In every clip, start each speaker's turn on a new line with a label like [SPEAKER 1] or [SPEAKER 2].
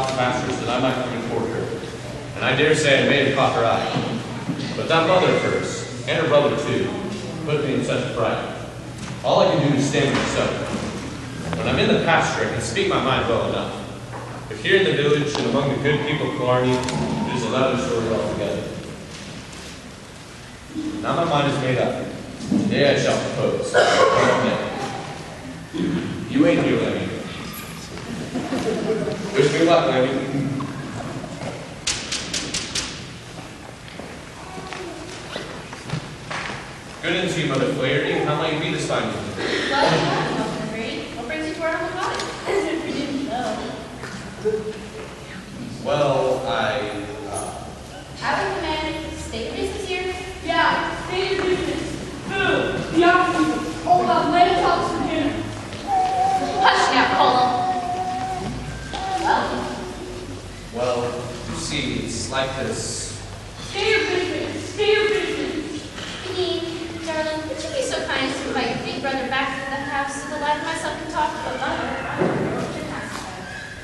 [SPEAKER 1] talked to masters that I might come and court her, and I dare say I may have caught her eye. But that mother first, and her brother too, put me in such a fright. All I can do is stand myself. When I'm in the pasture, I can speak my mind well enough. But here in the village and among the good people of Blarney, it is another story altogether. Now my mind is made up. Today I shall propose. You wait here, Lemmy. Wish me luck, Lemmy. Good news to you, Mother Flaherty. How might you be this time?
[SPEAKER 2] Well, what brings you to our home cottage? As if you didn't know.
[SPEAKER 1] Well,
[SPEAKER 2] Haven't the man state your business here?
[SPEAKER 3] Yeah, state your business. Food, the opportunity. All about land talks for dinner.
[SPEAKER 2] Hush now, Cole.
[SPEAKER 1] well, you see, it's like this.
[SPEAKER 3] State your business. State your business.
[SPEAKER 2] Dean, darling, would you be so kind as to invite your big brother back to the house so that I and myself can talk about Blather?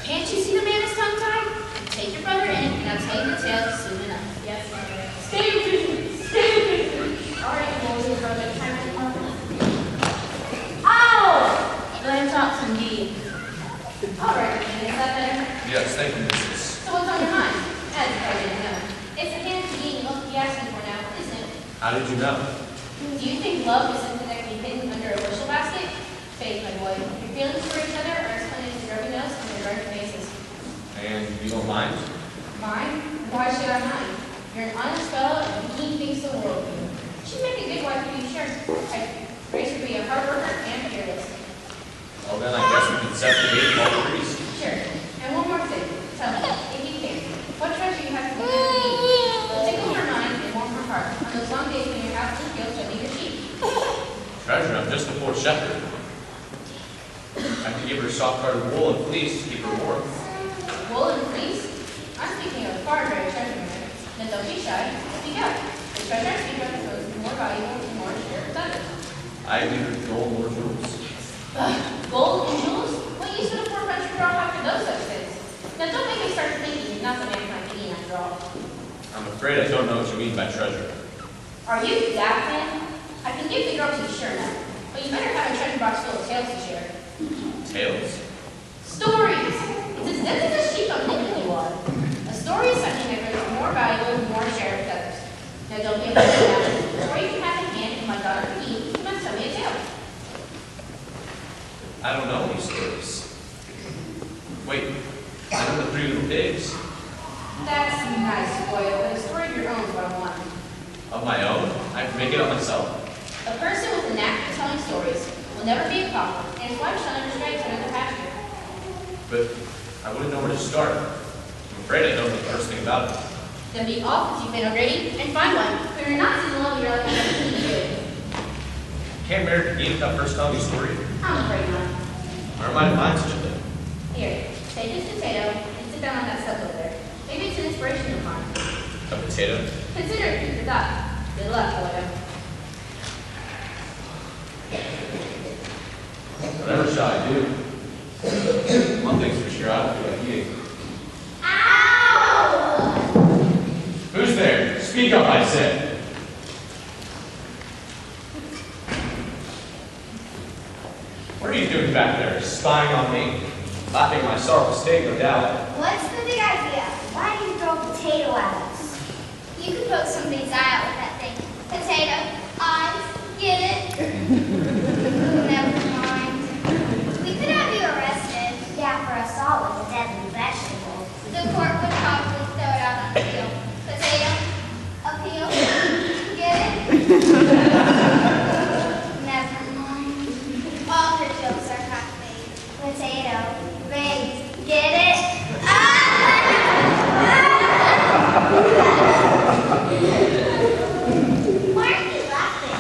[SPEAKER 2] Can't you see the man is tongue-tied? Take your brother in, and I'll tell you the tale soon enough. Yes, mother.
[SPEAKER 3] State your business. State your business.
[SPEAKER 2] All right, boys and brother, time to come. Ow! Land talks indeed. All right, is that better?
[SPEAKER 1] Yes, thank you, Mrs.
[SPEAKER 2] So what's on your mind? As if I didn't know. It's the hand Dean you'll be asking for now, isn't it?
[SPEAKER 1] How did you know?
[SPEAKER 2] Do you think love is something that can be hidden under a bushel basket? Faith, my boy. Your feelings for each other are as plain as your rubbing nose and your dark faces.
[SPEAKER 1] And you don't mind?
[SPEAKER 2] Mine? Why should I mind? You're an honest fellow and Dean thinks the world of you. She'd make a good wife to be sure. Grace would be a hard worker and fearless.
[SPEAKER 1] Well, then I guess we can set the gate of all the trees.
[SPEAKER 2] Sure. And one more thing. Tell me, if you can, what treasure you have to give to Dean? It'll tickle her mind and warm her heart on those long days when you're out in the field tending your sheep.
[SPEAKER 1] Treasure, I'm just a poor shepherd. I can give her soft-hearted wool and fleece to keep her warm.
[SPEAKER 2] Wool and fleece? I'm speaking of far greater treasure, man. Then don't be shy. Speak out. The treasure I speak of is more valuable and more shared with others.
[SPEAKER 1] I neither gold nor jewels.
[SPEAKER 2] Gold and jewels? What use would a poor country girl have for those such things? Now don't make me start thinking you're not the man for my Dean after all.
[SPEAKER 1] I'm afraid I don't know what you mean by treasure.
[SPEAKER 2] Are you that man? I can give the girl to you sure enough, but you better have a treasure box full of tales to share.
[SPEAKER 1] Tales?
[SPEAKER 2] Stories! It's as dense as a sheep I'm thinking you are. A story is something that grows more valuable and more shared with others. Now don't get me wrong, or you can have in hand and my daughter Eve, you must tell me a tale.
[SPEAKER 1] I don't know any stories. Wait, I know the three little pigs.
[SPEAKER 2] That's nice, boy, but a story of your own is what I want.
[SPEAKER 1] Of my own? I can make it up myself.
[SPEAKER 2] A person with a knack for telling stories will never be a pauper, and his wife shall never stray to another pasture.
[SPEAKER 1] But I wouldn't know where to start. I'm afraid I don't know the first thing about it.
[SPEAKER 2] Then be off as you've been already, and find one, for you're not seeing love you're like you good.
[SPEAKER 1] Can't American Dean without first telling me a story?
[SPEAKER 2] I'm afraid not.
[SPEAKER 1] Where am I to find such a thing?
[SPEAKER 2] Here, take this potato and sit down on that step over there. Maybe it's an inspiration you'll find.
[SPEAKER 1] A potato?
[SPEAKER 2] Consider it food for thought. Good luck, boy.
[SPEAKER 1] Whatever shall I do? One thing's for sure, I don't feel like eating.
[SPEAKER 2] Ow!
[SPEAKER 1] Who's there? Speak up, I said. What are you doing back there, spying on me? Laughing at my sorrowful state, no doubt.
[SPEAKER 4] What's the big idea? Why do you throw a potato at us? You could poke somebody's eye out with that thing. Potato, eyes, get it? Never mind. We could have you arrested. Yeah, for assault with a deadly vegetable. The court would probably throw it out on appeal. Potato, appeal, get it? Never mind. All her jokes are half-made. Potato, raised, get it? Why are you laughing?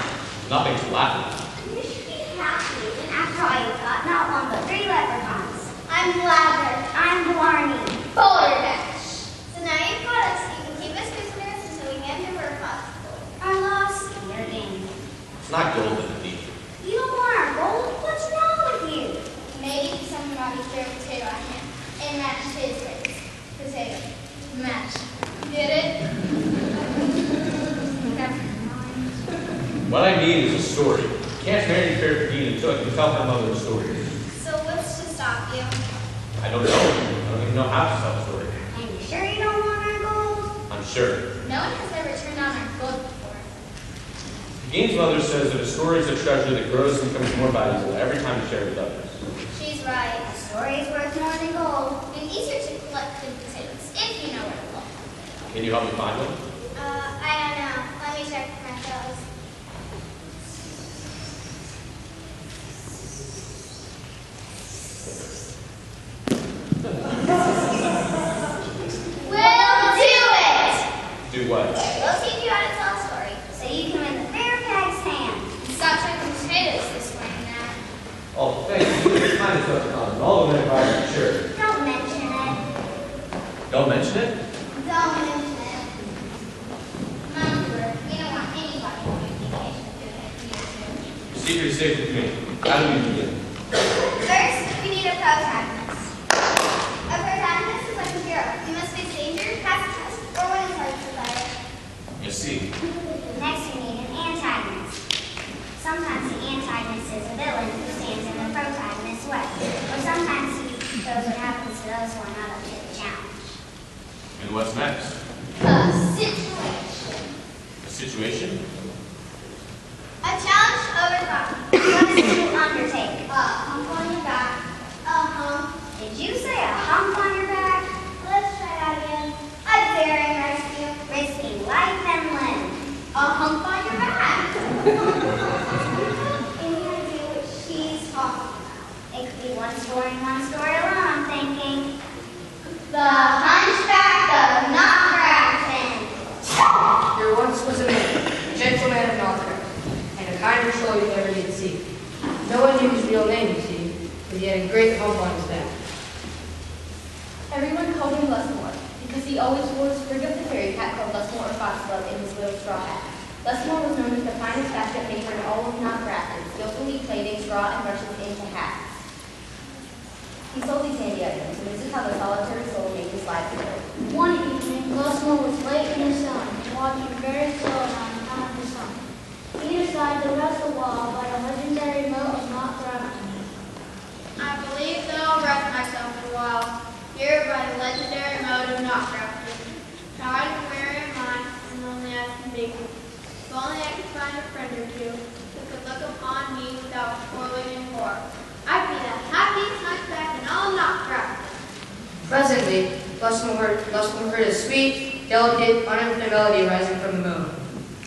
[SPEAKER 1] Nothing to laugh at.
[SPEAKER 4] You should be happy. And after all you got, not one but 3 leprechauns. I'm Blather. I'm Blarney. Balderdash. So now you've got us. You can keep us prisoners until we get to where possible. Our loss, your gain.
[SPEAKER 1] It's not gold in the deep.
[SPEAKER 4] You don't want our gold? What's wrong with you? Maybe someone might be throw a potato at him and match his face.
[SPEAKER 1] I need is a story. Can't marry Fair Dean until I can tell her mother a story.
[SPEAKER 4] So what's to stop you?
[SPEAKER 1] I don't know. I don't even know how to tell a story.
[SPEAKER 4] Are you sure you don't want our gold?
[SPEAKER 1] I'm sure.
[SPEAKER 4] No one has ever turned down our gold before.
[SPEAKER 1] Dean's mother says that a story is a treasure that grows and becomes more valuable every time you share it with others.
[SPEAKER 4] She's right. A story is worth more than gold. And easier to collect than potatoes, if you know where to look.
[SPEAKER 1] Can you help me find one?
[SPEAKER 4] I don't know. Let me check my toes. We'll do it!
[SPEAKER 1] Do what?
[SPEAKER 4] We'll teach you how to tell a story, so you can win the fair peg's hand. And stop checking potatoes this morning, Nat.
[SPEAKER 1] Oh, thanks. You're kind of stuff. All the way by sure.
[SPEAKER 4] Don't mention it.
[SPEAKER 1] Don't mention it?
[SPEAKER 4] Don't mention it. Remember, we don't want anybody on vacation doing it here, too.
[SPEAKER 1] Secret is safe with me. How do we begin?
[SPEAKER 4] First, we need a protagonist. A protagonist is like a hero. He must face danger, pass a test, or win a prize for fire.
[SPEAKER 1] You see.
[SPEAKER 4] Next, we need an antagonist. Sometimes the antagonist is a villain who stands in the protagonist's way, or sometimes he shows what happens to those who are not up to the challenge.
[SPEAKER 1] And what's next?
[SPEAKER 4] A situation.
[SPEAKER 1] A situation?
[SPEAKER 4] A challenge to overcome. What is it to undertake? A hump on your back. A hump. Did you say a hump on your back? Let's try that again. A daring rescue, risking life and limb. A hump on your back. And you gotta do what she's talking about. It could be one story alone, I'm thinking. The Hunchback of Knockgrafton.
[SPEAKER 5] There once was a man, a gentleman of Blarney, and a kinder soul you never did see. No one knew his real name, you see, but he had a great hump on his back.
[SPEAKER 2] Everyone called him Lusmore, because he always wore a sprig of the fairy cat called Lusmore or Foxglove in his little straw hat. Lusmore was known as the finest basket maker in all of Knockgrafton, skillfully plaiting straw and brushes into hats. He sold these handy items, and this is how the solitary soul made his life live.
[SPEAKER 6] One evening, Lusmore was late in the sun, walking very slowly on account of the sun. He decided to rest a while by the legendary moat of Knockgrafton.
[SPEAKER 7] I believe that I'll rest myself a while, here by the legendary mode of Knockgrafton. Tired and weary am I, and lonely as can be. If only I could find a friend or two, who could look upon me without toiling and war. I'd be the happiest hunchback in all Knockgrafton.
[SPEAKER 5] Presently, Lusmore heard a sweet, delicate, uninterrupted melody rising from the moon.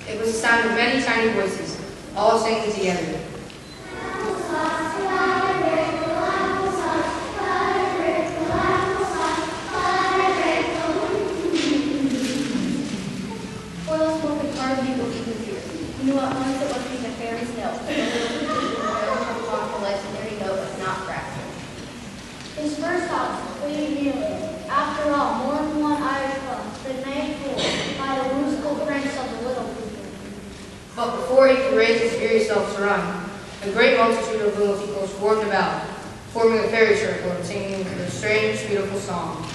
[SPEAKER 5] It was the sound of many tiny voices, all singing together.
[SPEAKER 2] Poor Lusmore could hardly believe his ears. He knew at once it must be the fairy's note, the legendary note of Knockgrafton.
[SPEAKER 6] His first house, completed nearly. After all, more than one Irish club been made poor by the whimsical pranks of the little people.
[SPEAKER 5] But before he could raise his weary self to run, a great multitude of little people swarmed about, forming a fairy circle and singing a strange, beautiful song.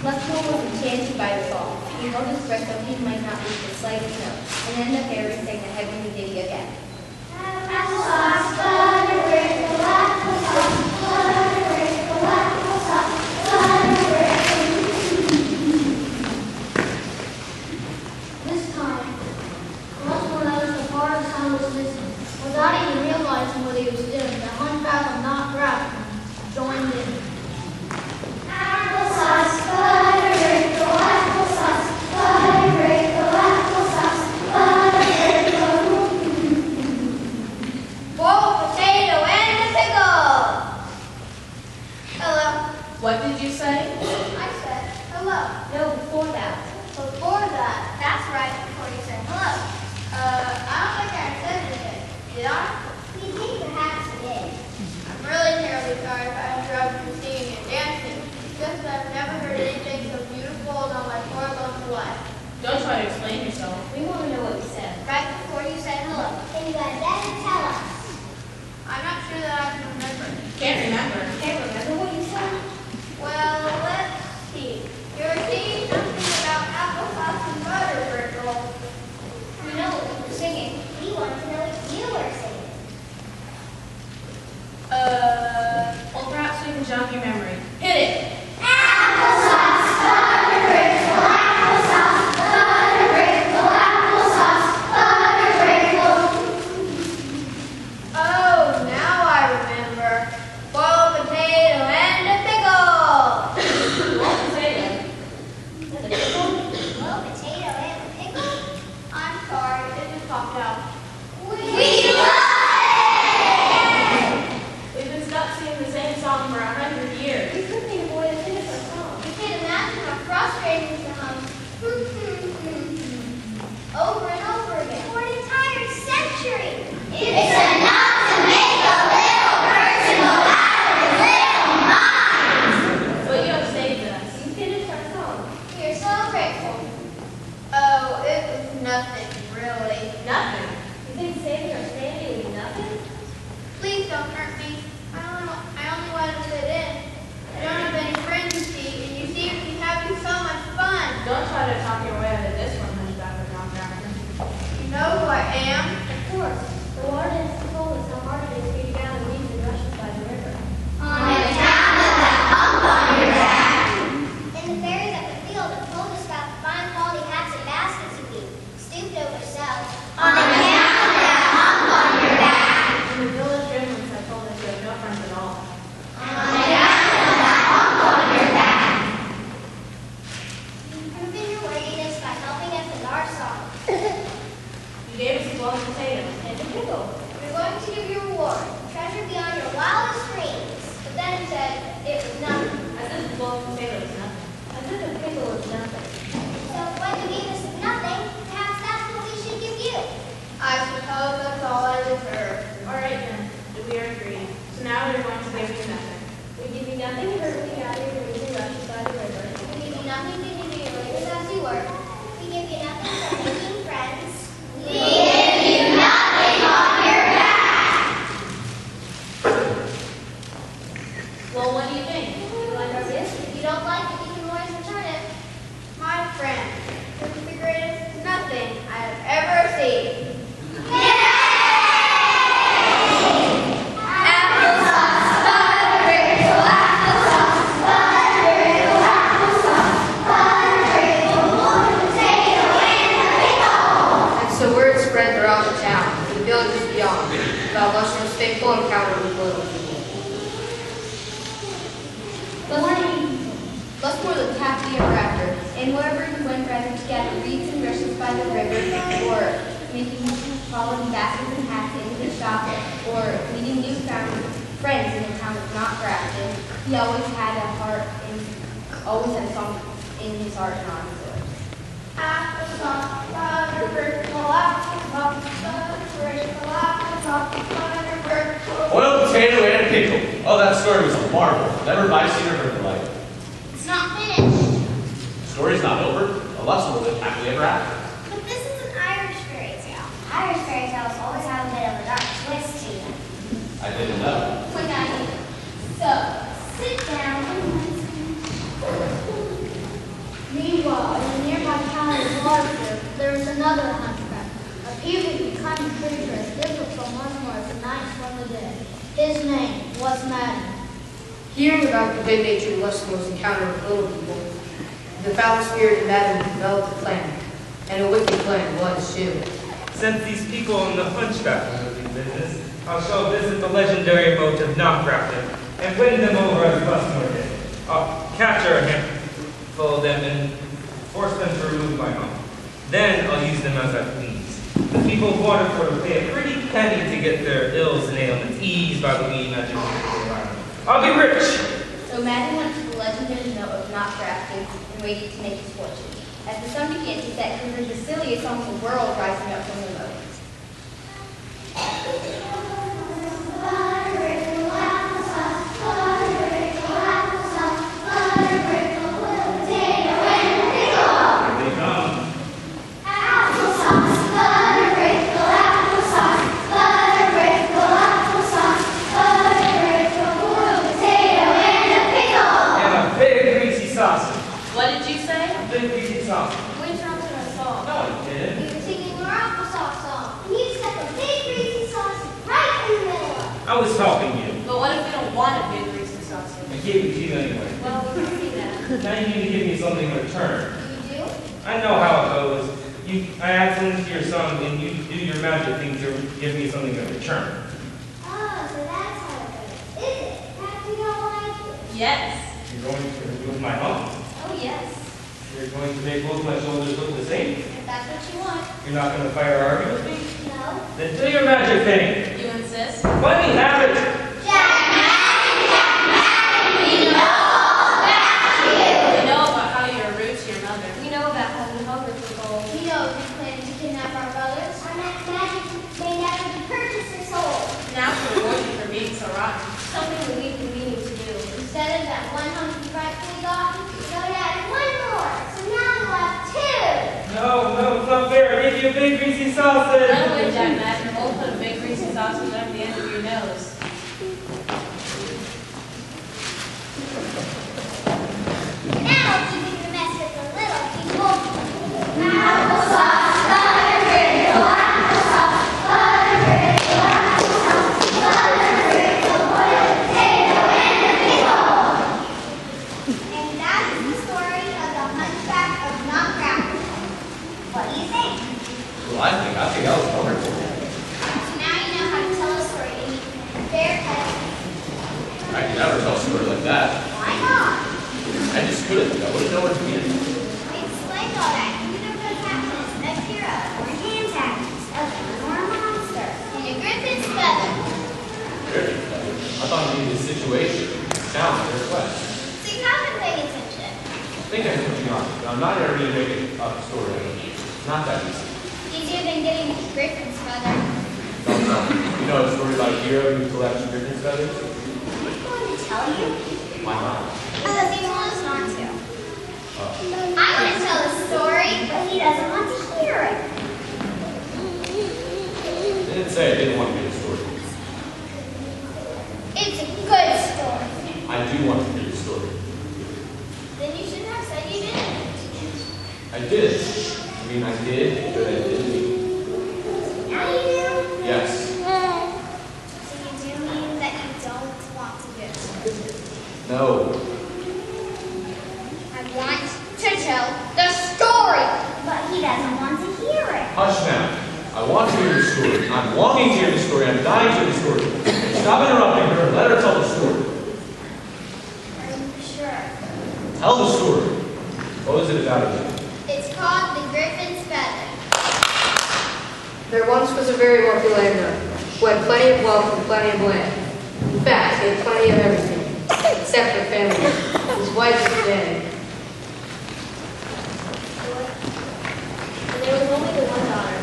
[SPEAKER 2] Lusmore was enchanted by the song. He held his breath so he might not reach the slightest note, and then the fairy sang the heavenly ditty again.
[SPEAKER 6] This time, Lusmore noticed the hard sound was missing. Without even realizing what he was doing, the hunchback of Knockgrafton joined in.
[SPEAKER 4] Boiled potato and a pickle. Hello.
[SPEAKER 2] What did you say?
[SPEAKER 4] I said hello.
[SPEAKER 2] No, before that.
[SPEAKER 4] Before that, that's right, before you said hello. I don't think I said anything. Did I? You think perhaps you did.
[SPEAKER 7] I'm really terribly sorry if I interrupted you singing and dancing. It's just that I've never heard anything so beautiful in all my poor lonely life.
[SPEAKER 2] Don't try to explain yourself. We want to know what you said.
[SPEAKER 4] Right before you said hello. Then you had better tell us.
[SPEAKER 7] I'm not sure that I can remember.
[SPEAKER 2] Can't remember what memory. Hit it.
[SPEAKER 4] Applesauce, butter brickle, applesauce, butter brickle, applesauce, butter brickle.
[SPEAKER 7] Oh, now I remember. Boiled potato and a pickle.
[SPEAKER 2] Boiled potato. And a pickle?
[SPEAKER 4] Well, potato and a pickle?
[SPEAKER 7] I'm sorry, it just popped out.
[SPEAKER 4] We love
[SPEAKER 2] We've been stuck singing the same song for 100 years.
[SPEAKER 6] We couldn't even avoid to finish our song.
[SPEAKER 4] You can't imagine how frustrating it is to hum over and over again for an entire century. It's enough to make a little person go out of his little mind.
[SPEAKER 2] But you have saved us.
[SPEAKER 6] You finished our song.
[SPEAKER 4] We are so grateful.
[SPEAKER 7] Oh, it was nothing, really.
[SPEAKER 2] Nothing.
[SPEAKER 6] You think saving our standing was nothing?
[SPEAKER 7] Please don't hurt me. I only want to fit in. I don't have any friends, you see, and you seem to be having so much fun.
[SPEAKER 2] Don't try to talk your way out of this one, Hunchback of Knockcracker.
[SPEAKER 7] You know who I am?
[SPEAKER 6] Of course. The warden has told us how hard it is for you to get down and leave the rushes by the river.
[SPEAKER 4] On account of that hump on your back. And the fairies at the field have told us about the fine quality hats and baskets you weave, stooped over so. On account of that hump on your back.
[SPEAKER 2] And the village gremlins have told us you have no friends at all.
[SPEAKER 4] On account of that hump on your back. You've proven your worthiness by helping us with our song.
[SPEAKER 2] You gave us a boiled potato and a pickle.
[SPEAKER 4] We're going to give you a reward, treasure beyond your wildest dreams. But then he said it was nothing.
[SPEAKER 2] As if the boiled potato is nothing.
[SPEAKER 6] As if a pickle was nothing.
[SPEAKER 4] So when you gave us nothing, perhaps that's what we should give you.
[SPEAKER 7] I suppose that's all I deserve.
[SPEAKER 2] All right then, we are agreed. So now we're going to give you nothing.
[SPEAKER 6] We give you nothing to hurt you out of your losing rushes by the river.
[SPEAKER 4] We give you nothing to do your labors as you work. We give you nothing for making friends. We give you nothing on your back.
[SPEAKER 2] Well, what do you think?
[SPEAKER 6] You like our gift?
[SPEAKER 4] If you don't like it, you can always return it.
[SPEAKER 7] My friend, this is the greatest nothing I have ever seen.
[SPEAKER 4] Applesauce, butter brickle, applesauce, butter brickle, applesauce, butter brickle, boiled potato and a pickle.
[SPEAKER 5] And so word spread throughout the town, the villages beyond, about Lushmore's fateful encounter with little people.
[SPEAKER 8] Lushmore lived happily ever after, and wherever he went, rather to gather reeds and rushes by the river, or making following baskets and hats into the shop, or meeting new found friends in the town of Knockcracker, he always had a song in his heart and on his lips.
[SPEAKER 7] Applesauce, butter brickle, applesauce, butter brickle, applesauce, butter brickle.
[SPEAKER 1] Boiled potato and a pickle. Oh, that story was a marvel. Never have I seen or heard the like.
[SPEAKER 4] It's not finished.
[SPEAKER 1] The story's not over. A Lushmore lived happily ever after.
[SPEAKER 4] But this is an Irish fairy tale. Irish fairy tales always have a bit of a dark twist to them.
[SPEAKER 1] I didn't know.
[SPEAKER 4] When I So, sit down and
[SPEAKER 6] Meanwhile, in the nearby town of Blarney, there was another hunchback, a puny, cunning creature as different from Lushmore as the night from the day. His name was Madden.
[SPEAKER 5] Hearing about the good-natured Lushmore's encounter with little people, the foul spirit in Madden developed a plan, and a wicked plan was too.
[SPEAKER 9] Since these people in the hunchback moving business, I shall visit the legendary moat of Knockcracker and win them over as Lushmore did. I'll capture a handful of them and force them to remove my home. Then I'll use them as I please. The people of Waterford will pay a pretty penny to get their ills and ailments eased by the wee magic of the environment. I'll be rich!
[SPEAKER 8] So Madden went to the legendary note of Knockcracker and waited to make his fortune. As the sun began to set, he heard the silliest song in the world rising up from the moat.
[SPEAKER 2] What did you say?
[SPEAKER 7] We dropped in a song.
[SPEAKER 1] No, I didn't.
[SPEAKER 4] we were singing our applesauce song. And you stuck a big greasy sauce right
[SPEAKER 9] anyway.
[SPEAKER 2] Well, we can see that.
[SPEAKER 9] Now you need to give me something in return.
[SPEAKER 2] You do?
[SPEAKER 9] I know how it goes. I ask them to your song, and you do your magic thing to give me something in return.
[SPEAKER 6] Oh, so that's how it goes. Is it? Perhaps you don't like it.
[SPEAKER 2] Yes.
[SPEAKER 9] You're going to with my hump.
[SPEAKER 2] Oh, yes.
[SPEAKER 9] You're going to make both my shoulders look the same.
[SPEAKER 2] If that's what you want.
[SPEAKER 9] You're not going to fight or argue with me?
[SPEAKER 6] No.
[SPEAKER 9] Then do your magic thing.
[SPEAKER 2] You insist?
[SPEAKER 9] Let me have it.
[SPEAKER 2] We know about how you're rude to your mother.
[SPEAKER 8] We know about how the hunger for gold.
[SPEAKER 6] We know you plan to kidnap our brothers. Our magic may never be purchased or sold.
[SPEAKER 2] Now to reward you for being so rotten.
[SPEAKER 8] Something that we've been meaning to do.
[SPEAKER 6] Instead of that one hunk you rightfully got, go add one more. So now we'll have two.
[SPEAKER 9] No, it's not fair. I gave you a big greasy sausage.
[SPEAKER 2] Run away, Jack Matt, and we'll put a big greasy sausage over the end of your nose.
[SPEAKER 6] Now it's easy to mess with the little people. Applesauce, buttercream, applesauce, buttercream, applesauce, buttercream, boiled potato, and a meatball. And that is the story of the Hunchback of Nutcracker. What do you think?
[SPEAKER 1] Well, I think that was wonderful.
[SPEAKER 6] So now you know how to tell a story in fair cut.
[SPEAKER 1] I could never tell a story like that.
[SPEAKER 6] Why not?
[SPEAKER 1] I just couldn't. I wouldn't know where to begin.
[SPEAKER 6] I explained all that. You don't know happiness, a hero, or an antagonist, a villain, or a monster. In a griffin's feather.
[SPEAKER 1] Very clever. I thought it needed a situation. Sounds like a request.
[SPEAKER 6] So you haven't paid attention.
[SPEAKER 1] I think I'm pushing on. I'm not ever going to make it up a story. It's not that easy.
[SPEAKER 6] Easier than getting a griffin's feather.
[SPEAKER 1] No. You know a story about a hero who collects griffin's feathers?
[SPEAKER 6] I'm going to tell you.
[SPEAKER 1] Why not?
[SPEAKER 6] Because he wants not to. I want to tell a story, but he doesn't want to hear it.
[SPEAKER 1] They didn't say I didn't want to hear the story.
[SPEAKER 6] It's a good story.
[SPEAKER 1] I do want to hear the story.
[SPEAKER 6] Then you shouldn't have said you didn't.
[SPEAKER 1] I did. I mean, I did, but I didn't mean.
[SPEAKER 6] Now you do.
[SPEAKER 1] Yes.
[SPEAKER 6] So you do mean that you don't want to hear the story.
[SPEAKER 1] No.
[SPEAKER 6] I want to tell the story, but he doesn't want to hear it.
[SPEAKER 1] Hush now. I want to hear the story. I'm longing to hear the story. I'm dying to hear the story. Stop interrupting her and let her tell the story.
[SPEAKER 6] Are you sure?
[SPEAKER 1] Tell the story. What was it about again?
[SPEAKER 6] It's called the Griffin's Feather.
[SPEAKER 5] There once was a very wealthy landowner who had plenty of wealth and plenty of land. In fact, he had plenty of everything, except for family. His wife was dead.
[SPEAKER 8] And there was only the one daughter.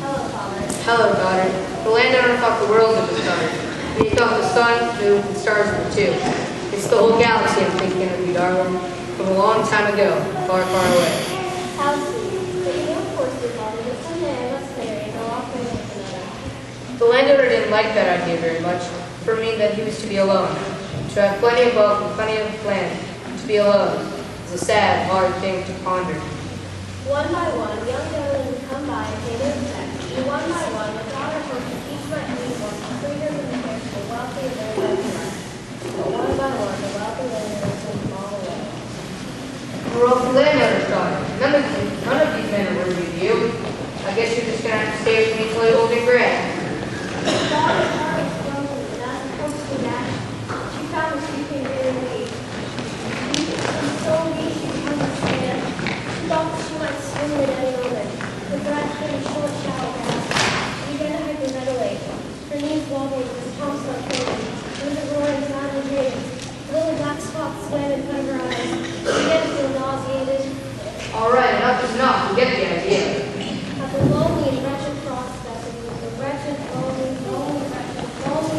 [SPEAKER 8] Hello, Father.
[SPEAKER 5] Hello, daughter. The landowner thought the world of his daughter. And he thought the sun, moon, and stars were too. It's the whole galaxy I'm thinking of you, darling. From a long time ago, far, far away.
[SPEAKER 6] How sweet. But you know, of course, dear Father, that someday I must marry and go off my with another.
[SPEAKER 5] The landowner didn't like that idea very much, for it meant that he was to be alone. To have plenty of wealth and plenty of land, to be alone, is a sad, hard thing to ponder.
[SPEAKER 6] One by one, young gentlemen would come by and pay their respects. And one by one, the daughter hoped that each might be one freer than the first, the wealthy and their wealthy. But one by one, the wealthy landowner would fall away.
[SPEAKER 5] The wealthy landowner's daughter. None of these men are worthy of you. I guess you're just going to have to stay with me until you're old and gray.
[SPEAKER 6] The daughter's heart was broken, and as it comes to that, she found that she became very weak. And so weak she could understand. She thought that she might swim at any moment. The breath came a short, shallow gasp. She began to hyperventilate. Her knees wobbled, her tongue started moving. There was a roaring sound of dreams. Little black spots swam in front of her eyes. She began to feel nauseated.
[SPEAKER 5] All right, enough is enough. You get the idea.
[SPEAKER 6] At the lonely and wretched prospect of the wretched, lonely, wretched, the soul of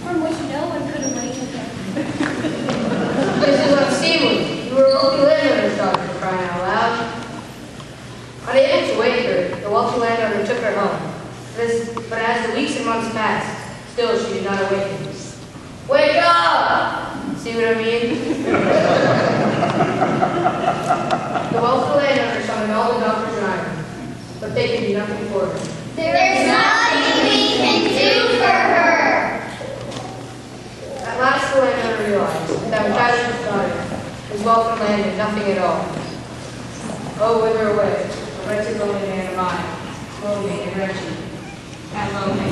[SPEAKER 6] from which no one could awaken her.
[SPEAKER 5] This is unseemly. You were a wealthy landowner's daughter, crying out loud. Unable to wake her, the wealthy landowner took her home. But as the weeks and months passed, still she did not awaken. Wake up! See what I mean? The wealthy landowners summoned all the doctors in Ireland, but they could do nothing for her.
[SPEAKER 4] There's nothing we can do for her.
[SPEAKER 5] At last the landowner realized that without his daughter, his wealth and land meant nothing at all. Oh, whither away, a wretched lonely man am I, lonely and wretched, and lonely.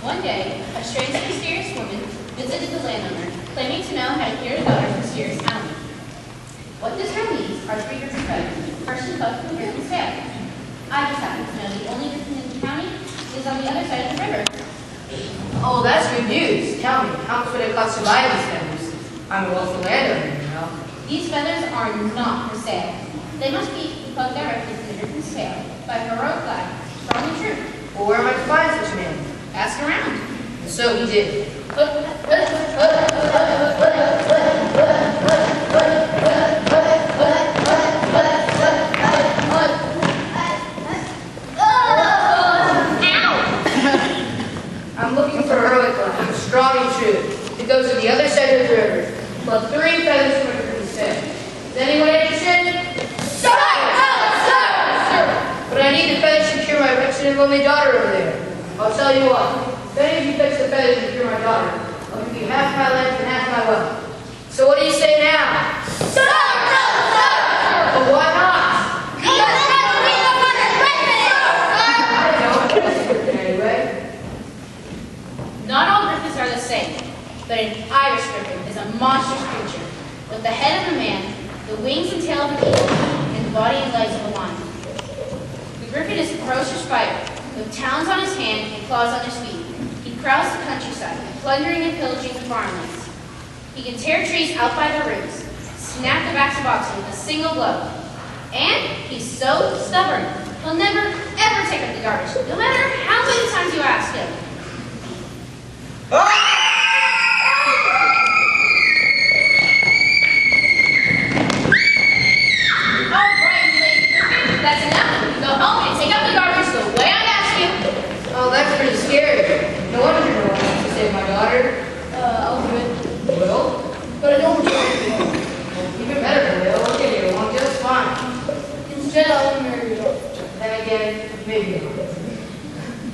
[SPEAKER 2] One day, a strange and mysterious woman visited the landowner, claiming to know how to cure his daughter's mysterious ailment. What this herb needs are 3 griffin feathers, first and plucked from the griffin's tail. I just happen to know the only griffin in the county is on the other side of the river.
[SPEAKER 5] Oh, that's good news. Tell me, how much would it cost to buy these feathers? I'm a wealthy landowner, you know.
[SPEAKER 2] These feathers are not for sale. They must be plucked directly from the griffin's tail by a heroic lad, strong and true.
[SPEAKER 5] Well, where am I to find such a man?
[SPEAKER 2] Ask around.
[SPEAKER 5] And so he did. I'm looking for a heroic lad, strong and true. It goes to the other side of the river. Pluck 3 feathers from a griffin's tail. Is anyone interested? Sir! But I need the feathers to cure my wretched and lonely daughter over there. I'll tell you what. If any of you fix the feathers and cure my daughter, I'll give you half my land and half my wealth. So what do you say now?
[SPEAKER 4] Sir!
[SPEAKER 5] But why not?
[SPEAKER 4] Because we don't want to
[SPEAKER 5] Anyway.
[SPEAKER 2] Not all griffins are the same, but an Irish griffin is a monstrous creature, with the head of a man, the wings and tail of an eagle, and the body and legs of a lion. The griffin is a ferocious fighter, with talons on his hand and claws on his feet. He prowls the countryside, plundering and pillaging the farmlands. He can tear trees out by their roots, snap the backs of oxen with a single blow. And he's so stubborn, he'll never, ever take up the garbage, no matter how many times you ask him. That's enough. Go home and take out the garbage the way I asked you.
[SPEAKER 5] Oh, that's pretty scary. No wonder no one wants to save my daughter.
[SPEAKER 3] I'll do it.
[SPEAKER 5] Will?
[SPEAKER 3] But I don't want to.
[SPEAKER 5] Well, even better, Will. Look at you. Won't just fine.
[SPEAKER 3] Instead, I want to marry your daughter.
[SPEAKER 5] Then again, maybe not.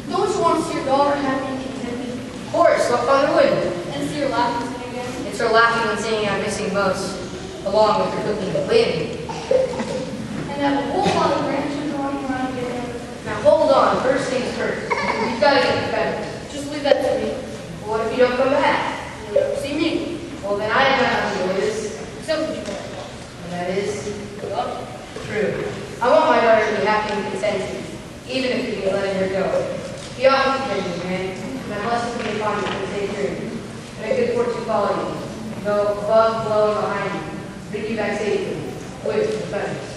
[SPEAKER 3] Don't you want to see your daughter happy and contented?
[SPEAKER 5] Of course, what father wouldn't?
[SPEAKER 3] And see her laughing again?
[SPEAKER 5] It's her laughing and singing I'm missing most, along with her cooking and cleaning.
[SPEAKER 3] And have a whole lot of grandchildren running around getting everything.
[SPEAKER 5] Now hold on, first things first. We've got to get the feathers.
[SPEAKER 3] Just leave that to me.
[SPEAKER 5] Well, what if you don't come back?
[SPEAKER 3] You'll never see me.
[SPEAKER 5] Well, then I have nothing to lose.
[SPEAKER 3] Except for you.
[SPEAKER 5] And that is true. I want my daughter to be happy and contented, even if you be letting her go. Be off with you, man. And blessings be upon you for the safe journey. And a good fortune follow you. Go above, below, and behind you. Bring you back safely, with the feathers.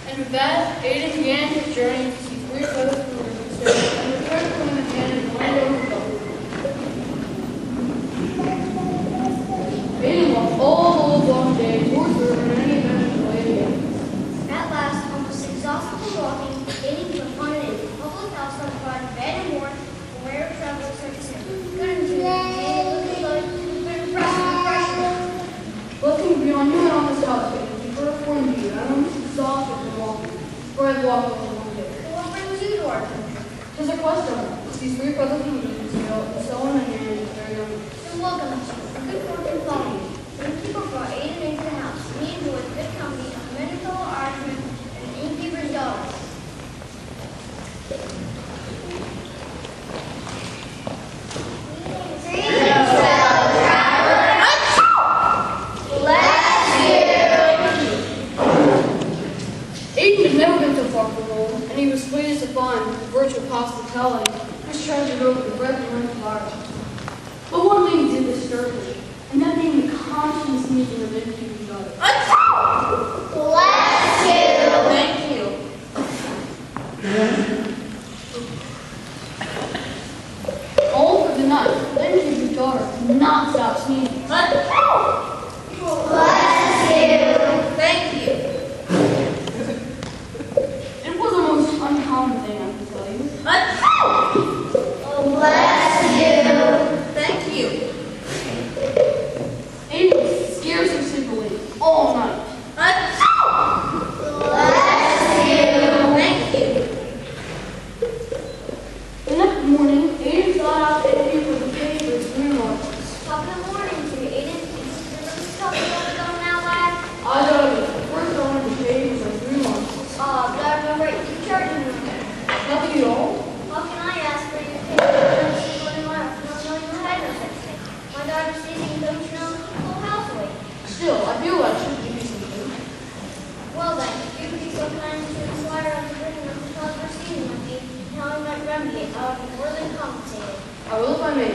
[SPEAKER 3] And with that, Aiden began his journey to see 3 feathers from the river and returned to him in hand and land over the boat. Aiden walked all the long day towards the river and any adventure lay again.
[SPEAKER 6] At last, almost exhausted from walking, Aiden came upon a public house occupied bed and worn, aware of travel circus and good and true, and looking like an impressive impression.
[SPEAKER 3] Looking beyond you and on this house, Aiden, you could have formed you, and I'm exhausted from walking, for I've walked all the long day.
[SPEAKER 6] What brings you to our country?
[SPEAKER 3] Tis a question to see 3 feathers from the river and so on and here is very young.
[SPEAKER 6] And welcome to you. Good fortune follow you. The innkeeper brought Aiden into the house. He enjoyed good company of many fellow Irishmen and an innkeeper's daughter.
[SPEAKER 3] Aiden had never been so far from home, and he was pleased to find the virtue of hospitality which treasured over the breadth and length of Ireland. But one thing did disturb him, and that being the constant sneezing of innkeeper's daughter.
[SPEAKER 4] Bless you.
[SPEAKER 2] Thank you.
[SPEAKER 3] All for the night, the innkeeper's daughter could not stop sneezing.
[SPEAKER 4] Bless you.
[SPEAKER 2] Thank you.
[SPEAKER 3] It was the most uncommon thing I can tell you.
[SPEAKER 4] Bless you.
[SPEAKER 2] Thank you.
[SPEAKER 3] feel I should give you something.
[SPEAKER 6] Well then, if you would be so kind as to inquire of the written of the cause proceeding with me, and how I might remedy it, I would be more than compensated.
[SPEAKER 3] I will if I may.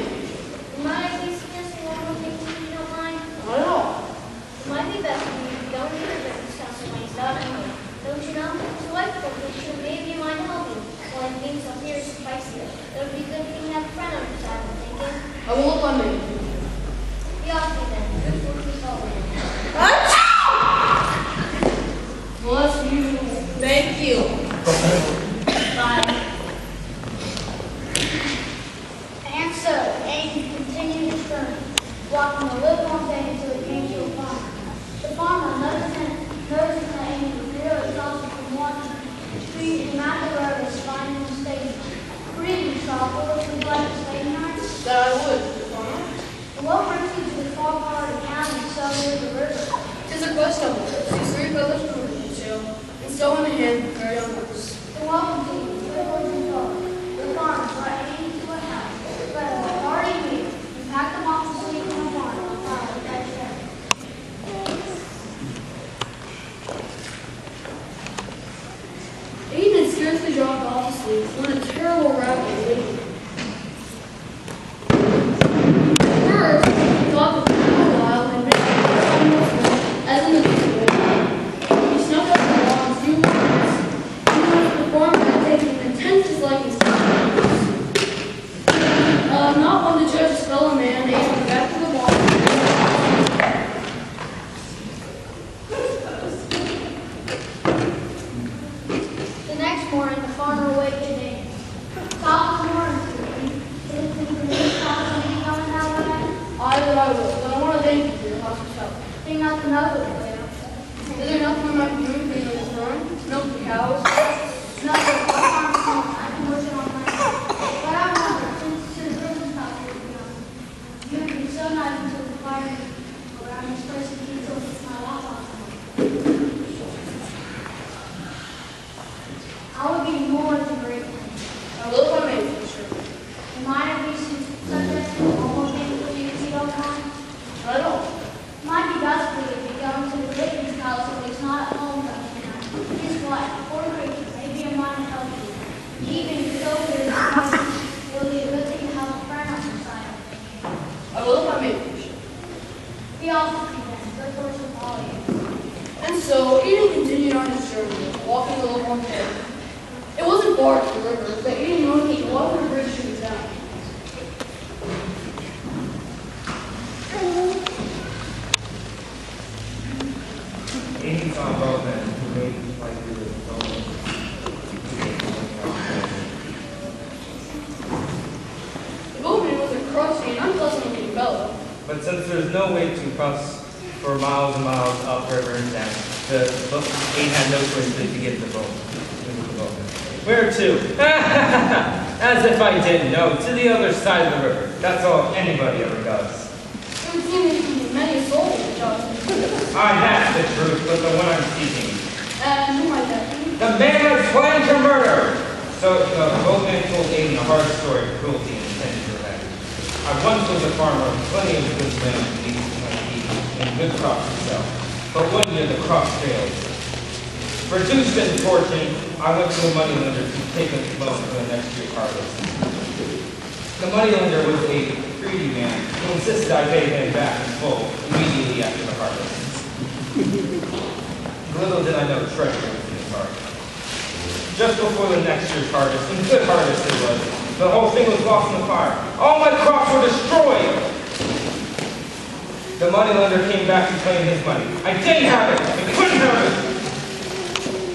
[SPEAKER 6] Might I be suggesting one more thing if you don't mind?
[SPEAKER 3] Not at all.
[SPEAKER 6] It might be best for you to go into the written council when he's out anyway. Don't you know? His wife told me she may be mind to help you. While I'm being so fierce and feisty, it would be a good thing to have a friend on your side, I'm thinking.
[SPEAKER 3] I will if I may.
[SPEAKER 6] Be off me then. Good work is over.
[SPEAKER 3] Bless you.
[SPEAKER 2] Thank you. Bye.
[SPEAKER 6] And so, Aiden continued his journey, walking a little more day until he came to a farm. The farmer, noticing that Aiden was nearly exhausted from walking, treated him out the road as fine and stable. Greetings, Shopper. Would you like to stay tonight?
[SPEAKER 3] That I would, farmer.
[SPEAKER 6] And what brings you to the far part of the county so near the river?
[SPEAKER 3] Tis a quest of these three brothers from the jail, and so in the hand of very young horse.
[SPEAKER 6] And welcome to you, good words and thought. The farmer brought Aiden to a house, but a hearty meal, and packed them off to sleep in the barn on fire with that chair.
[SPEAKER 3] Aiden had scarcely dropped off to sleep when a terrible rap was waiting. First, he thought that for a while and made as in the physical. He snuck up the wall and few words. He noticed the farmer had taken an intense dislike to not one to judge his fellow man, Aiden went back to the wall.
[SPEAKER 6] The next morning, the farmer awakened Aiden. Top of the morning, citizens in this house will be coming that way.
[SPEAKER 3] I will, but I want to thank you for your hospitality.
[SPEAKER 6] Think nothing of it, Leo.
[SPEAKER 3] Is there nothing we might be doing for you in return? Milk the cows?
[SPEAKER 6] Nothing, what farm is home? I can work it on my own. But I remember, since the business house was young, you would be so nice until the fire around this place to keep till it's not off on I would be more than grateful.
[SPEAKER 3] I will if I may, for sure.
[SPEAKER 6] And mind if we should suggest one more thing for you if you don't mind?
[SPEAKER 3] Not at all.
[SPEAKER 6] Might be best for you if you go into the Dickens house if he's not at home tonight. His wife, poor creature, may be a mind to help you. Even if you go there, it will be a good thing to have a friend on your side.
[SPEAKER 3] I will if I may, for sure.
[SPEAKER 6] Be off with you then. Good fortune to all of you.
[SPEAKER 3] And so, Aiden continued on his journey, walking a little more carefully. It wasn't far to the river, but Aiden noticed he walked the bridge to the town.
[SPEAKER 9] Aiden saw both men who made like we were going.
[SPEAKER 3] The boatman was a crusty and unpleasant-looking fellow.
[SPEAKER 9] But since there's no way to cross for miles and miles upriver and down, Aiden had no choice but to get in the boat. Where to? As if I didn't know. To the other side of the river. That's all anybody ever does.
[SPEAKER 3] It would seem that he many a soul to Johnson.
[SPEAKER 9] That's the truth, but the one I'm seeking.
[SPEAKER 3] And who might that be?
[SPEAKER 9] The man that's planned to murder! So the boatman told Aiden a hard story of cruelty and intended revenge. I once was a farmer with plenty of good land to eat and good crops to sell. But one year the crops failed. Reduced in fortune, I went to a moneylender to take a loan for the next year's harvest. The moneylender was a greedy man who insisted I pay him back in full immediately after the harvest. Little did I know treachery was in his heart. Just before the next year's harvest, and good harvest it was, the whole thing was lost in the fire. All my crops were destroyed! The moneylender came back to claim his money. I didn't have it! I couldn't have it!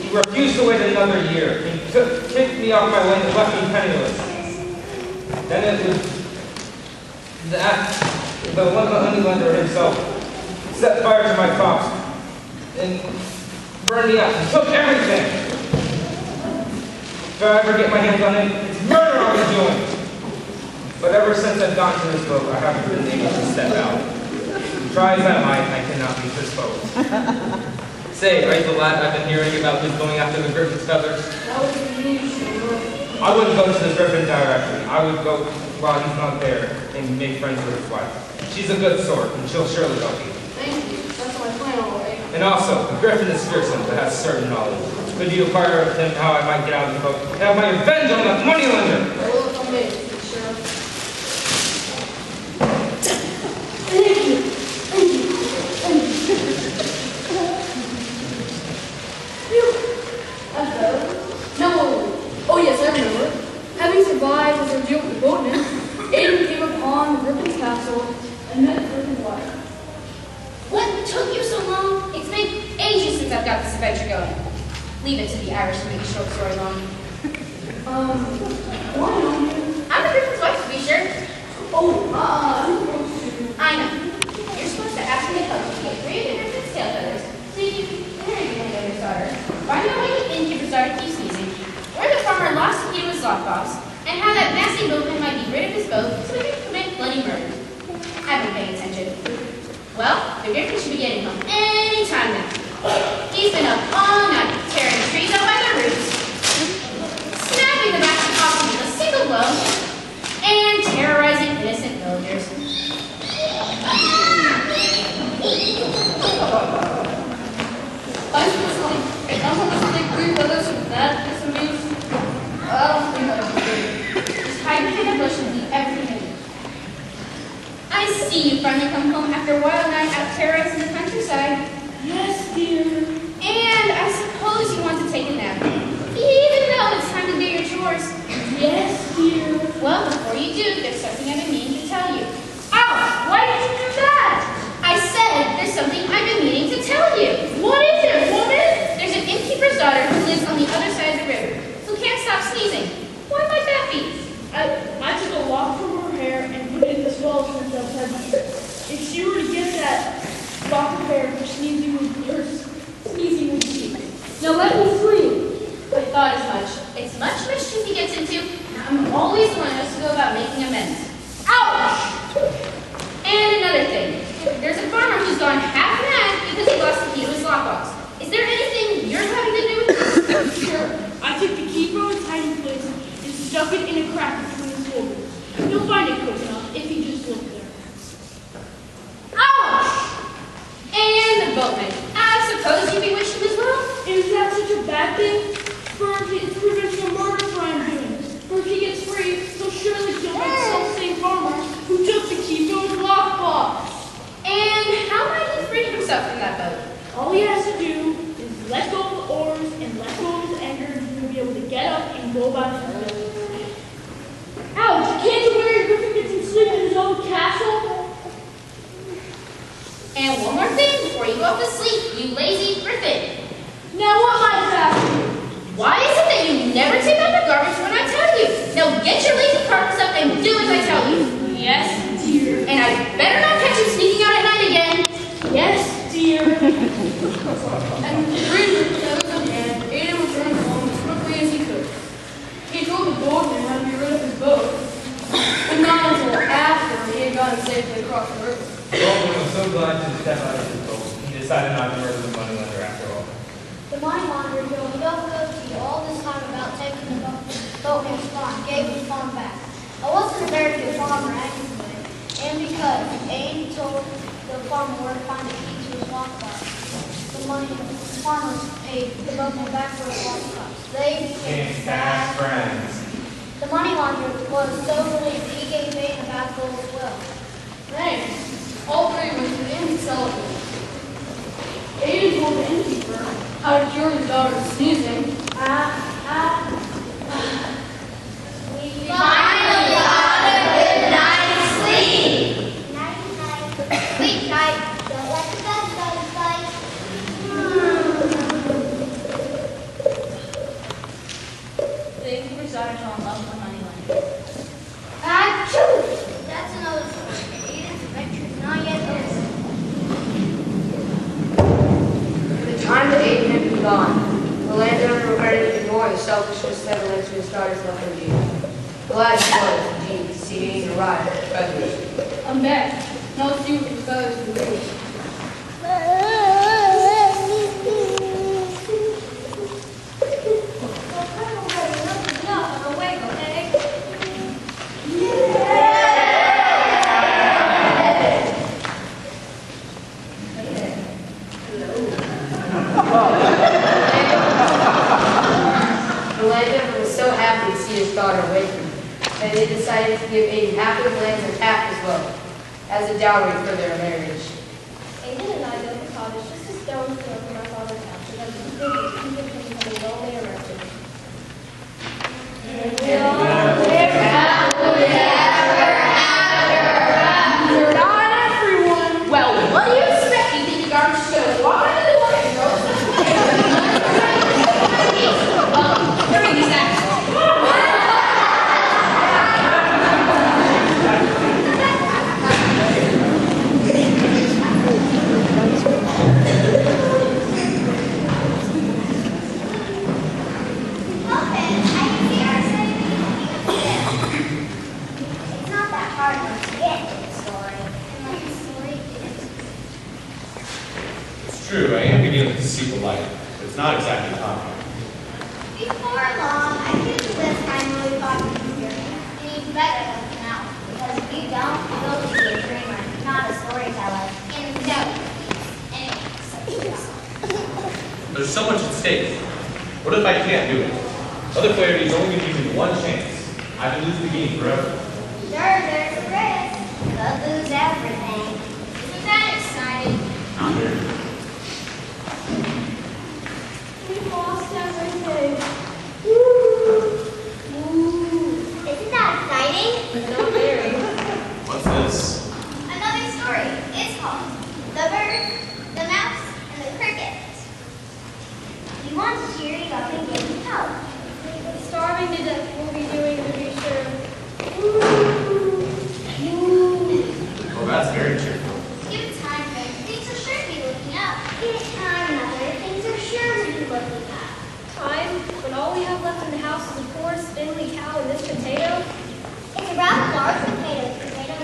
[SPEAKER 9] He refused to wait another year. He kicked me off my land and left me penniless. Then it was that the moneylender himself set fire to my crops and burned me up and took everything. If I ever get my hands on it, it's murder I'll be doing. But ever since I've gotten to this boat, I haven't been able to step out. Try as I might, I cannot leave this boat. Say, are you the lad I've been hearing about who's going after the griffin's feathers?
[SPEAKER 3] That was the news.
[SPEAKER 9] I wouldn't go to the griffin directly. I would go while he's not there and make friends with his wife. She's a good sort, and she'll surely help you.
[SPEAKER 3] Thank you. That's my plan all
[SPEAKER 9] And also, the griffin is fearsome, but has certain knowledge. Could you inquire of him how I might get out of the boat and have my revenge on that moneylender?
[SPEAKER 3] Roll it on me, Sheriff. Thank you. Thank you. Thank you. Phew. That's better. No. Oh yes, I remember. Having survived his ordeal with the boatman, Aiden came upon the Griffin's castle and met Griffin's wife.
[SPEAKER 2] What took you so long? It's been ages since I've got this adventure going. Leave it to the Irish to make a short story long.
[SPEAKER 3] Why don't you?
[SPEAKER 2] I'm the Griffin's wife, to be sure.
[SPEAKER 3] Oh, I'm supposed to.
[SPEAKER 2] I know. You're supposed to ask me to help you get 3 of the Griffin's tail feathers so you can marry your youngest daughter. Find out why the innkeeper started to keep sneezing, where the farmer lost the key to his lockbox, and how that nasty boatman might be rid of his boat so he can commit bloody murder. I've been paying attention. Well, the Griffin should be getting home any time now. He's been up all night, tearing trees out by their roots, snapping the backs of oxen with a single blow, and terrorizing innocent villagers.
[SPEAKER 3] I'm supposed to take 3 feathers from that disamused. I don't think that's good.
[SPEAKER 2] Just hide behind the bush and leave everything in it. I see you finally come home after a wild night out terrorizing the countryside.
[SPEAKER 3] Yes, dear.
[SPEAKER 2] And I suppose you want to take a nap, even though it's time to do your chores.
[SPEAKER 3] Yes, dear.
[SPEAKER 2] Well, before you do, there's something I've been meaning to tell you. Ow! Why did you do that? I said there's something I've been meaning to tell you. What is it, woman? There's an innkeeper's daughter who lives on the other side of the river, who can't stop sneezing. Why might that be?
[SPEAKER 10] I took a lock from her hair and put it in the swallow fence outside my ear. If she were to get that lock of hair, her sneezing would cease.
[SPEAKER 3] Now let me sleep.
[SPEAKER 2] I thought as much. It's much mischief he gets into. I'm always the one who has to go about making amends. Ouch! And another thing. There's a farmer who's gone half mad because he lost the key to his lockbox. Is there anything you're having to do with this?
[SPEAKER 10] Sure, I took the key from its hiding place and stuck it in a crack between his shoulders. You'll find it quick enough if you just look there.
[SPEAKER 2] Ouch! And the boatman. I suppose you bewitched him as well?
[SPEAKER 10] Is that such a bad thing? For it's preventing a murder for I'm doing. For if he gets free, he'll surely kill that self-same farmer who took the key from his lockbox.
[SPEAKER 2] And how might he free himself from that boat?
[SPEAKER 10] All he has to do is let go of the oars and let go of his anger, and he'll be able to get up and go about his business. Ouch! Can't you wear your Griffin gets some sleep in his own castle?
[SPEAKER 2] And one more thing before you go off to sleep, you lazy Griffin.
[SPEAKER 10] Now what might that be?
[SPEAKER 2] Why is it that you never take out the garbage when I tell you? Now get your lazy carcass up and do as I tell you.
[SPEAKER 10] Yes, dear.
[SPEAKER 2] And I better not catch you sneaking out at night again.
[SPEAKER 10] Yes, dear.
[SPEAKER 3] And the 3 feathers in hand, Aiden returned home as quickly as he could. He told the boatman how to be rid of his boat, but not until after he had gotten safely across the river.
[SPEAKER 9] The boatman was so glad to step out of his boat, he decided not to murder the moneylender after all.
[SPEAKER 6] The money launderer, who he don't go to all this time about taking the boatman's farm, gave his farm back. I wasn't a very good farmer anyway, and because Aiden told the farmer where to find the key to his lockbox, the farmers paid the boatman back for his lockbox. They became
[SPEAKER 9] Fast friends.
[SPEAKER 6] The money launderer was so relieved he gave Aiden a bag full as well.
[SPEAKER 3] Thanks. All 3 went to the inn to celebrate. Aiden told the innkeeper how to cure his daughter's sneezing.
[SPEAKER 6] We
[SPEAKER 4] Finally got a good night's sleep.
[SPEAKER 6] Night, night. Sleep tight. Don't let the bed bugs bite.
[SPEAKER 2] The innkeeper's daughter fell in love with the moneylender.
[SPEAKER 6] Achoo! That's another story. Aiden's adventure is not yet over.
[SPEAKER 5] For the time that Aiden had been gone, the landowner regretted even more the selfishness that led to his daughter's lethargy. Glad he was, indeed, to see Aiden arrive with feathers.
[SPEAKER 3] I'm back. Now let's see what the feathers can do.
[SPEAKER 5] landowner was so happy to see his daughter away from him that he decided to give Aiden half his lands and half his wealth as a dowry for their marriage.
[SPEAKER 8] Aiden and I built a cottage just a stone's throw from our father's house so that we could keep him from becoming lonely and wretched.
[SPEAKER 2] Not everyone. Well, what do you expect? You think the garbage show? Walk out the door and throw something. Hurry, these actors.
[SPEAKER 4] It's not that hard once you get to the story. And like the story is.
[SPEAKER 1] It's true, I am beginning to see the light, but it's not exactly common.
[SPEAKER 4] Before long, I think the list I know we got from here. You need better than now. Because if you don't, you'll be a dreamer, not a storyteller. And no, anyway,
[SPEAKER 1] There's so much at stake. What if I can't do it? Other players only give me one chance. I can lose the game forever.
[SPEAKER 4] sure, there's a risk. Could lose everything. Isn't that exciting?
[SPEAKER 8] We lost everything.
[SPEAKER 4] Isn't that exciting?
[SPEAKER 8] Not very.
[SPEAKER 1] What's this?
[SPEAKER 4] Another story. It's called The Bird, the Mouse, and the Cricket. You want to cheer it up and give it help.
[SPEAKER 8] Starving to death we'll be doing to be sure.
[SPEAKER 1] Well, that's very cheerful.
[SPEAKER 4] Give it time, Rick. Things will sure be looking up. Give it time, Mother. Things are sure to be looking up.
[SPEAKER 8] Time, when all we have left in the house is a poor, spindly cow and this potato?
[SPEAKER 4] It's a rather large potato,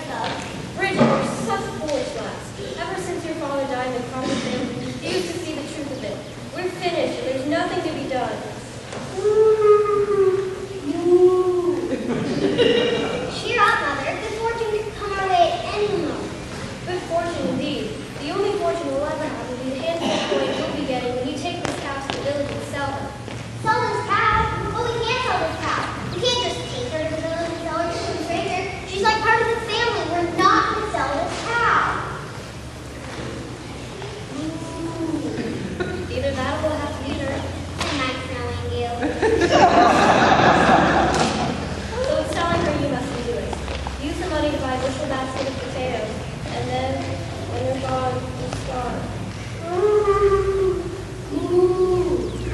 [SPEAKER 4] though.
[SPEAKER 8] Bridget, you're such a foolish lass. Ever since your father died and the crumbled family refused to see the truth of it. We're finished and there's nothing to be done.
[SPEAKER 4] Cheer up, Mother. Good fortune could come our way at any moment.
[SPEAKER 8] Good fortune indeed. The only fortune we'll ever have will be the handful of coins you'll be getting when you take these cows to the village and sell them.
[SPEAKER 4] Sell this cow? Well, we can't sell this cow. We can't just take her to the village and sell her to some stranger. She's like part of the family. We're not going to sell this cow.
[SPEAKER 8] Either that or we'll have to eat her.
[SPEAKER 4] Nice knowing you.
[SPEAKER 8] So in selling her, you must be doing. Use the money to buy a bushel basket of potatoes, and then, when they're gone, you starve.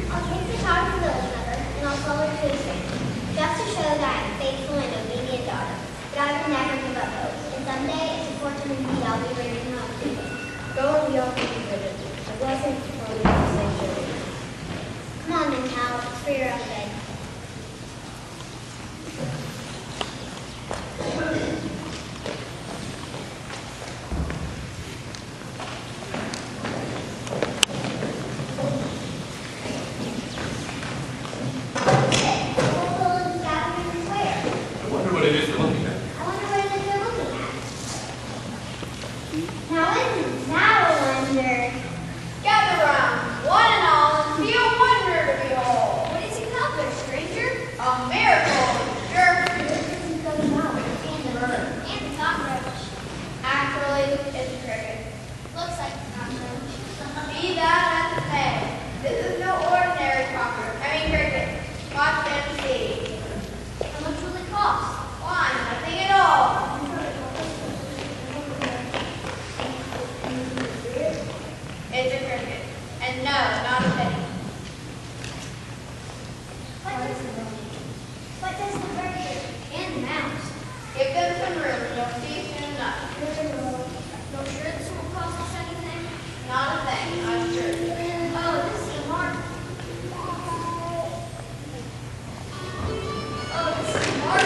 [SPEAKER 4] I'll take the cow to the village, Mother, and I'll sell her to a stranger. Just to show that I'm a faithful and obedient daughter. But I will never give up hope. And someday, it's a fortune indeed I'll be raising up.
[SPEAKER 8] Go and be off with you, Bridget. A blessing from you, Saint John.
[SPEAKER 4] Come on, then, cow. It's for your own good.
[SPEAKER 1] I wonder what it is we're looking at.
[SPEAKER 4] I wonder what it is they're looking at. Now, isn't that a wonder?
[SPEAKER 7] Gather round, one and all, and be a wonder to behold.
[SPEAKER 4] What is it accomplished, stranger?
[SPEAKER 7] A miracle, sure.
[SPEAKER 4] And the bird. And the cockroach.
[SPEAKER 7] Actually, it's a cricket.
[SPEAKER 4] Looks like a cockroach.
[SPEAKER 7] Be that as it may, this is no ordinary cricket. Watch and see.
[SPEAKER 4] How much will it cost?
[SPEAKER 7] Why, nothing at all. It's a cricket. And no, not a penny.
[SPEAKER 4] What does the bird do? And the mouse?
[SPEAKER 7] Give them some room and you'll see soon enough.
[SPEAKER 4] No sure this won't cost us anything?
[SPEAKER 7] Not a thing, I'm sure.
[SPEAKER 4] Oh, this is a mark. Oh, this is a mark.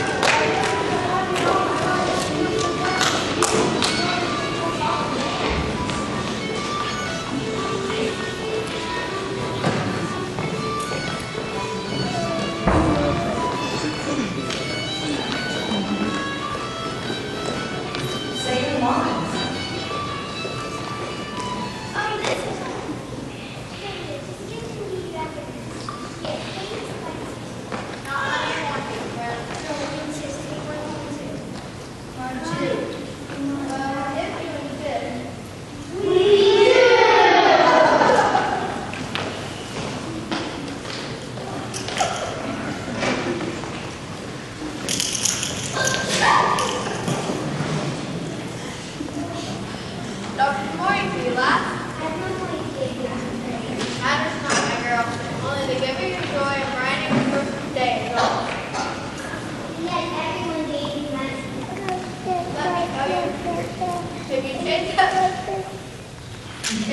[SPEAKER 7] If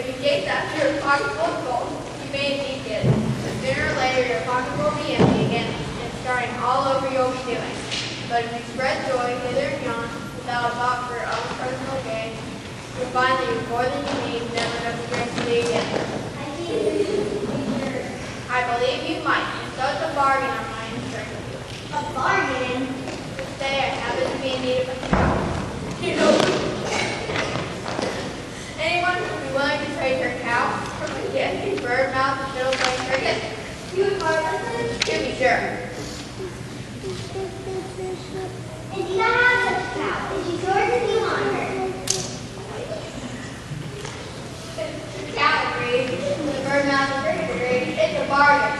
[SPEAKER 7] you gaze after your pocket full of gold, you may indeed get it. But sooner or later, your pocket will be empty again, and starting all over you'll be doing. But if you spread joy hither and yon, without a thought for own personal gain, you'll find that you've more than you need, never enough to drink to thee again. I believe you might, and so it's a bargain on my instruction.
[SPEAKER 4] A bargain?
[SPEAKER 7] Say I happen to be in need of a cow. You know, anyone would be willing to trade her cow for a gassy bird mouth and fiddle-playing cricket?
[SPEAKER 4] You would bargain?
[SPEAKER 7] To be sure.
[SPEAKER 4] Indeed, I have such a cow. Is she yours if you want her?
[SPEAKER 7] The cow agreed, the bird mouth and cricket agreed. It's a bargain.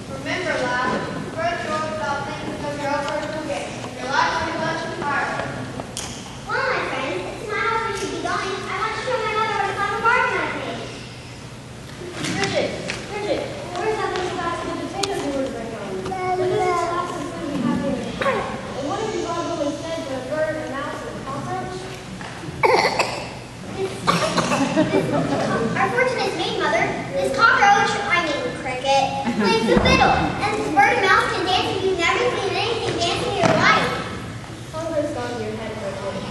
[SPEAKER 7] Remember, lad, first you always thought things of your own personal gain. Your life will be much entirely.
[SPEAKER 4] Well, my friends, it's my house we should be going. I want to show my mother what a clever bargain I made.
[SPEAKER 3] Bridget, where's that little basket of potatoes you were bringing on? Look at this basket of food you have here. And what if you want to go instead to a bird, a mouse, and a cockroach?
[SPEAKER 4] Our fortune is made, Mother. This cockroach, cricket, plays the fiddle. And this bird and mouse can dance and you've never seen anything dance in your life.
[SPEAKER 3] Hunger's gone to your head, Bridget.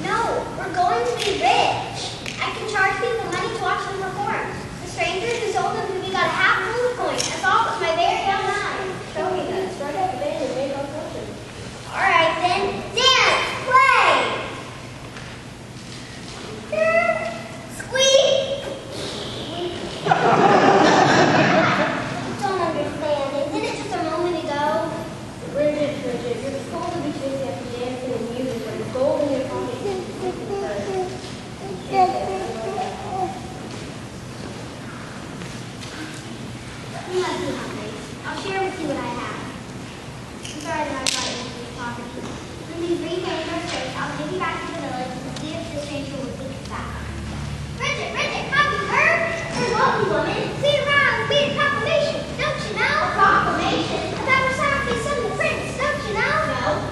[SPEAKER 4] No, we're going to be rich. I can charge people money to watch them perform. The strangers who sold them to me got a half full of coins. I saw it with my very young eyes.
[SPEAKER 3] Show me that. Strike up the band and make our fortune.
[SPEAKER 4] All right, then. Dance! Play! Squeak! Don't understand. Isn't it just a moment ago?
[SPEAKER 3] Bridget, you're supposed to be chasing after dancing and music, but it's gold in your pocket.
[SPEAKER 4] You must be hungry. I'll share with you what I have. I'm sorry that I brought you into this poverty. When these repaid our straight, I'll take you back to the village and see if the stranger will take us back. Bridget, have you heard? There's lovely woman. See around, read a proclamation. Don't you know? A proclamation? About her happy son the prince. Don't you know? No.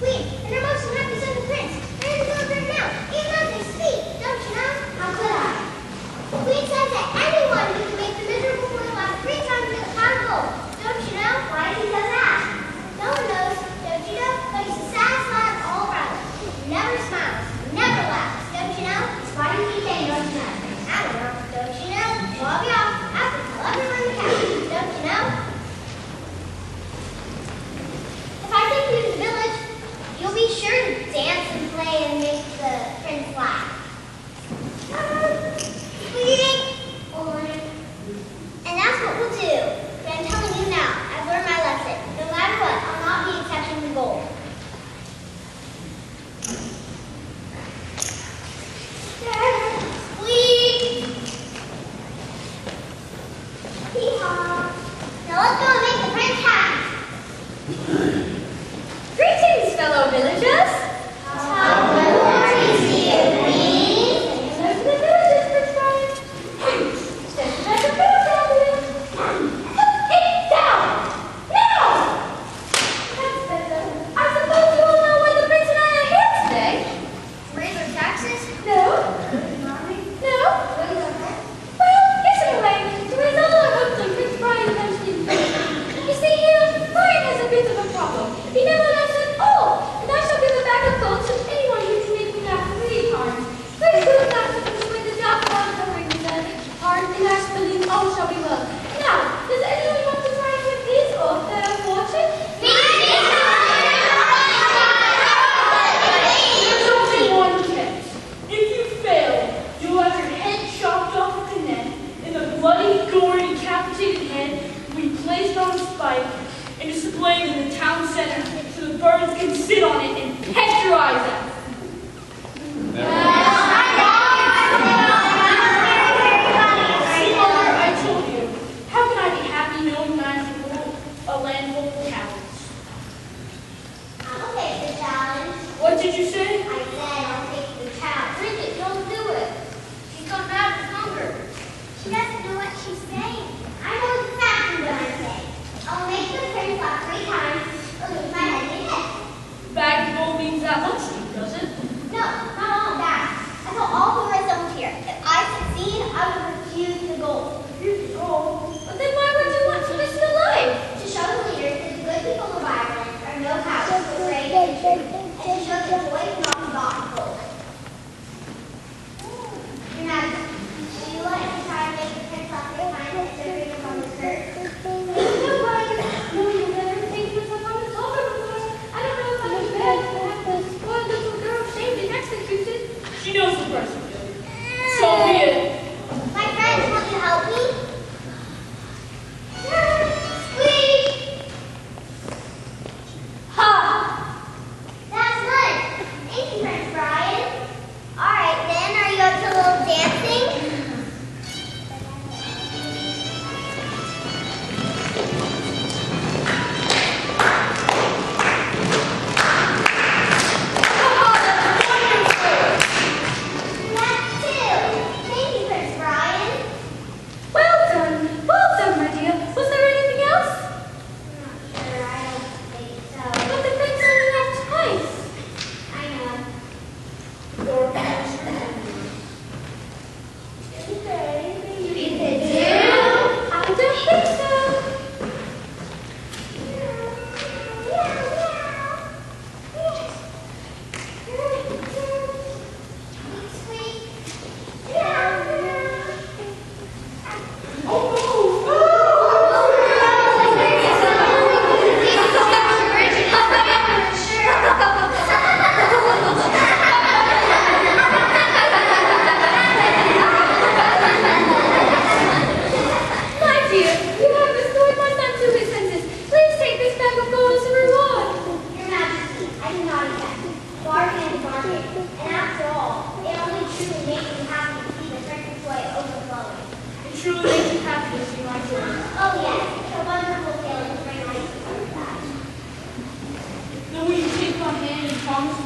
[SPEAKER 4] Queen, and her most unhappy son the prince. They're in the village right now. Even as they speak. Don't you know? How could I? The queen says that anyone who can make the miserable world laugh 3 times in a pot of gold. Don't you know? Why did he say that? No one knows. Don't you know? But he's a sad lad all around. He never smiles. Never laughs. Don't you know? It's why he came. Don't you know? I don't know. Don't you know? Well, I'll be off. I have to tell everyone in the castle. Don't you know? If I take you to the village, you'll be sure to dance and play and make the prince laugh. And that's what we'll do. But I'm telling you now, I've learned my lesson. No matter what, I'll not be accepting the gold. Squeak! Hee-haw! Now let's go and make the prince happy. Greetings, fellow villagers. Top glory to you, Queen. Hello to the villagers, Prince Brian. Step to the prince, Robin. Put it down! Now! That's better. I suppose you all know why the prince and I are here today. Raise our taxes? No. No? Well, yes, in a way, to raise all our hopes on Prince Brian eventually. You see, Brian has a bit of a problem. He never laughs at all, and I shall give a bag of thoughts to anyone who can make me laugh 3 times. First, who laughs at the way the dark clouds are ringing them. Hard and I believe all shall be well. Now, does anyone want to try and with his or their fortune?
[SPEAKER 10] There's only one catch. If you fail, you'll have your head chopped off at the neck, and the bloody, gory, decapitated head will be placed on a spike and displayed in the town center so the birds can sit on it and peck your eyes out. See, Mother, I told you. How can I be happy knowing that I can rule a land full of cowards?
[SPEAKER 4] I'll take the challenge.
[SPEAKER 10] What did you say?
[SPEAKER 4] I said I'll take the challenge. Bridget, don't do it. She's gone mad with hunger. She doesn't know what she's saying. I know exactly what I'm saying.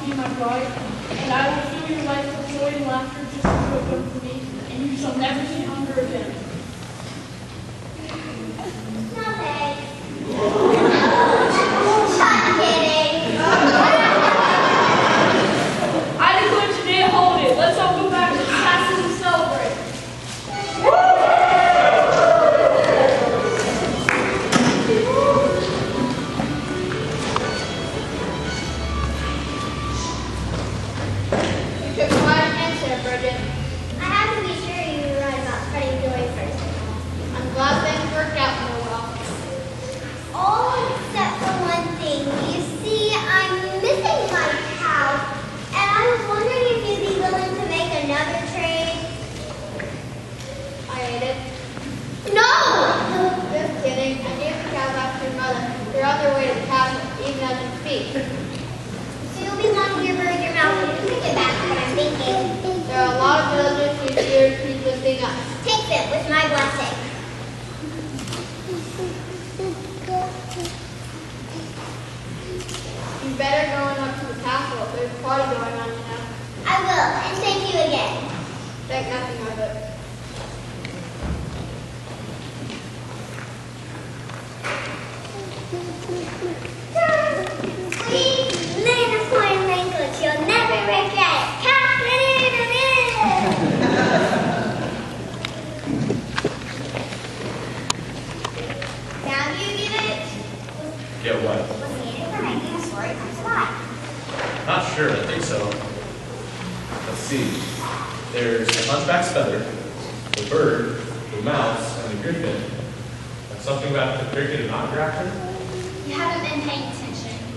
[SPEAKER 10] be my bride, and I will fill your life with joy and laughter just as you have done for me, and you shall never see hunger again.
[SPEAKER 4] No thanks. Just kidding.
[SPEAKER 10] I declare today a holiday. Let's all go back to the castle and celebrate.
[SPEAKER 7] You took quite an answer, Bridget.
[SPEAKER 4] I have to be sure you were right about spreading joy first.
[SPEAKER 7] I'm glad things worked out so well.
[SPEAKER 4] All except for one thing. You see, I'm missing my house, and I was wondering if you'd be willing to make another trade.
[SPEAKER 7] I ate it.
[SPEAKER 4] No!
[SPEAKER 7] Just kidding. I gave the cow back to your mother. They're on their way to the castle, even as we speak.
[SPEAKER 4] So you'll be wanting your bird, your mouth, and your cricket back, what I'm thinking.
[SPEAKER 7] There are a lot of villagers whose ears keep lifting up.
[SPEAKER 4] Take them with my blessing.
[SPEAKER 7] You better going up to the castle. There's a party going on, you know.
[SPEAKER 4] I will, and thank you again.
[SPEAKER 7] Think nothing of it.
[SPEAKER 4] Sweet little corn wrinkles, you'll never regret it. Now do you get it?
[SPEAKER 1] Get what?
[SPEAKER 4] Was needed for making a story come to life.
[SPEAKER 1] Not sure, I think so. Let's see. There's the hunchback's feather, the bird, the mouse, and the griffin. And something about the cricket and not grafter?
[SPEAKER 4] You haven't been paying attention.